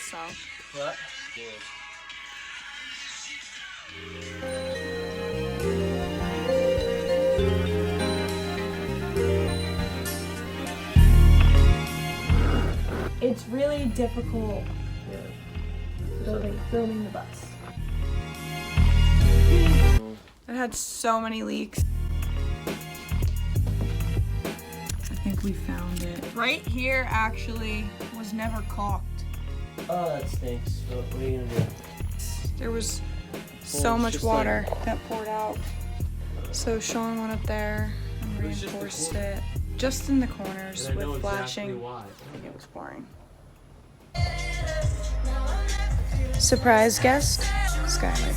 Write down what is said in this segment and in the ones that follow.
so. What? It's really difficult building the bus. It had so many leaks. I think we found it. Right here actually was never caulked. Oh, that stinks. What are you gonna do? There was so much water that poured out. So Shawn went up there and reinforced it. Just in the corners with flashing. I think it was pouring. Surprise guest, Skylar.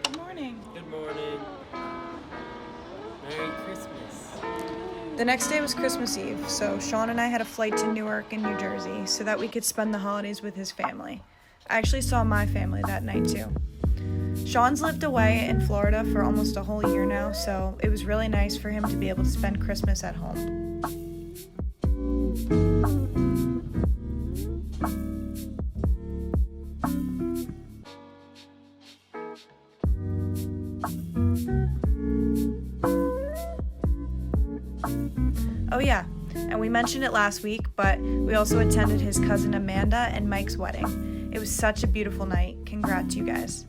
Good morning. Good morning. Merry Christmas. The next day was Christmas Eve, so Shawn and I had a flight to Newark in New Jersey so that we could spend the holidays with his family. I actually saw my family that night too. Shawn's lived away in Florida for almost a whole year now, so it was really nice for him to be able to spend Christmas at home. Oh yeah, and we mentioned it last week, but we also attended his cousin Amanda and Mike's wedding. It was such a beautiful night. Congrats, you guys.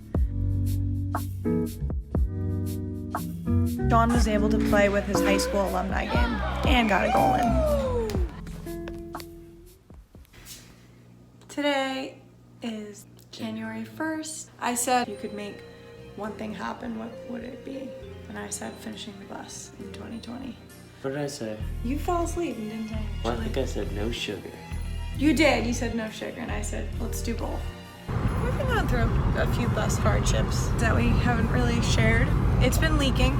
Shawn was able to play with his high school alumni game and got a goal in. Today is January 1st. I said you could make one thing happen, what would it be? And I said finishing the bus in 2020. What did I say? You fell asleep and didn't say anything. Well, I think I said no sugar. You did. You said no sugar, and I said let's do both. We've been going through a few bus hardships that we haven't really shared. It's been leaking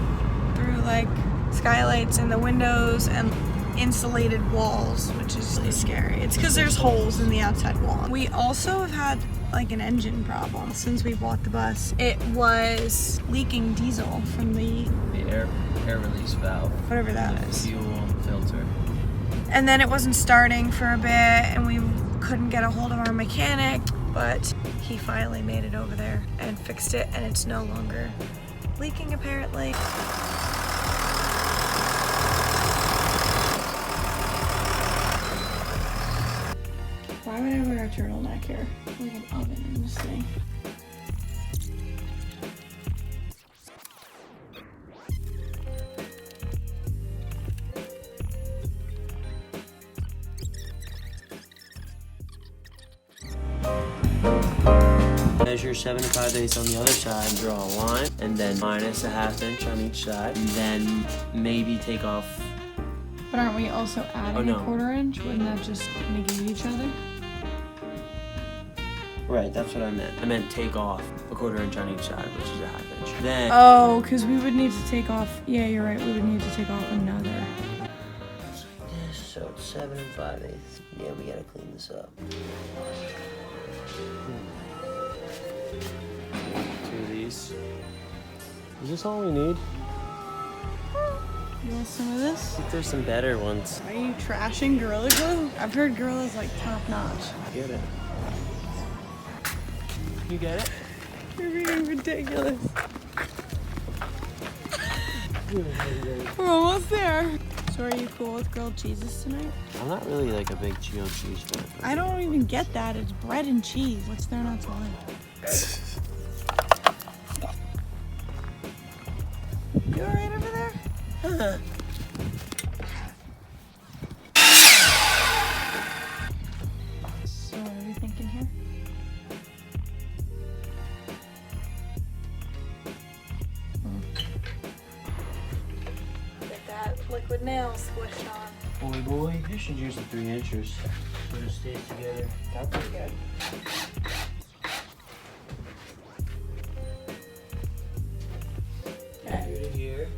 through like skylights in the windows and insulated walls, which is really scary. It's because there's holes in the outside wall. We also have had like an engine problem since we bought the bus. It was leaking diesel from the air release valve. Whatever that is. Fuel filter. And then it wasn't starting for a bit, and we couldn't get a hold of our mechanic, but he finally made it over there and fixed it, and it's no longer leaking apparently. Why would I wear a turtleneck here? Like an oven in this thing. Measure 7.5 on the other side, draw a line, and then minus a ½ inch on each side, and then maybe take off. But aren't we also adding a quarter inch? Wouldn't that just negate each other? Right, that's what I meant. I meant take off a quarter inch on each side, which is a ½ inch. Then. Oh, because we would need to take off. Yeah, you're right. We would need to take off another. So it's 7.5. Yeah, we gotta clean this up. Two of these. Is this all we need? You want some of this? I think there's some better ones. Are you trashing Gorilla Glue? I've heard Gorilla's like top notch. Get it. You get it? You're being ridiculous. We're almost there. So are you cool with grilled cheeses tonight? I'm not really like a big grilled cheese fan. I don't even get that. It's bread and cheese. What's there not to like? You alright over there? Huh. So what are we thinking here? Get that liquid nail squished on. Boy, you should use the 3 inchers. So it stays together. That's pretty good. Here.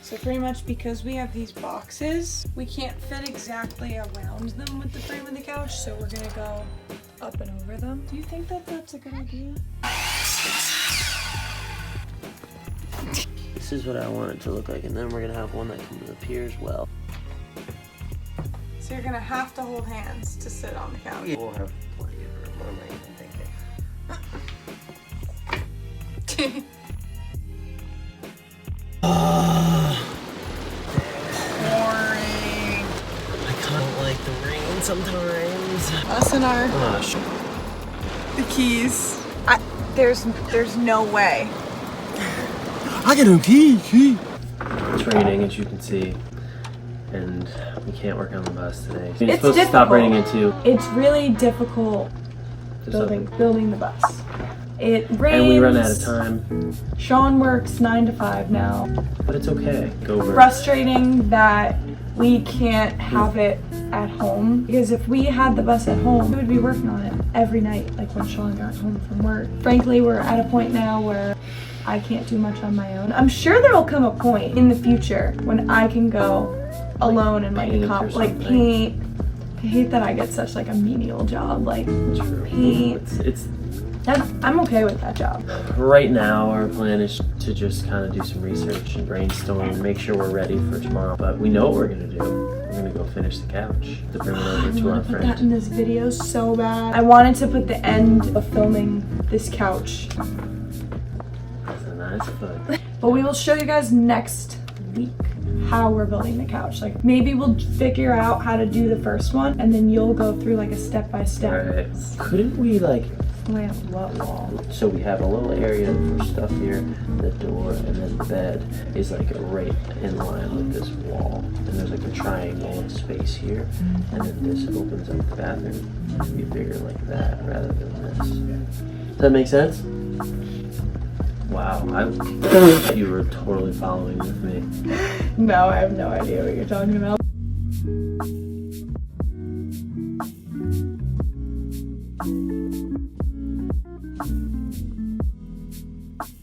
So pretty much because we have these boxes, we can't fit exactly around them with the frame of the couch, so we're gonna go up and over them. Do you think that that's a good idea? This this is what I want it to look like, and then we're gonna have one that can appear as well. So you're gonna have to hold hands to sit on the couch. Yeah. We'll have plenty of room. What am I even thinking? Boring. I kind of like the rain sometimes. Us and our the keys. There's no way. I got no key. It's raining, as you can see, and we can't work on the bus today. It's supposed difficult. to stop raining at 2. It's really difficult building the bus. It rains. And we run out of time. Shawn works 9 to 5 now. But it's okay. Go over. Frustrating that we can't have it at home, because if we had the bus at home, we would be working on it every night, like when Shawn got home from work. Frankly, we're at a point now where I can't do much on my own. I'm sure there will come a point in the future when I can go alone and paint. I hate that I get such like a menial job, like paint. I'm okay with that job. Right now, our plan is to just kind of do some research and brainstorm and make sure we're ready for tomorrow. But we know what we're gonna do. We're gonna go finish the couch to bring it over to our Put that friend. in this video so bad. I wanted to put the end of filming this couch, That's a nice foot. but we will show you guys next week how we're building the couch. Like maybe we'll figure out how to do the first one, and then you'll go through like a step-by-step. Right. Couldn't we like? Slant what wall? So we have a little area for stuff here, the door, and then the bed is like right in line with this wall. And there's like a triangle of space here, and then this opens up the bathroom to be bigger like that rather than this. Does that make sense? Wow, you were totally following with me. No, I have no idea what you're talking about.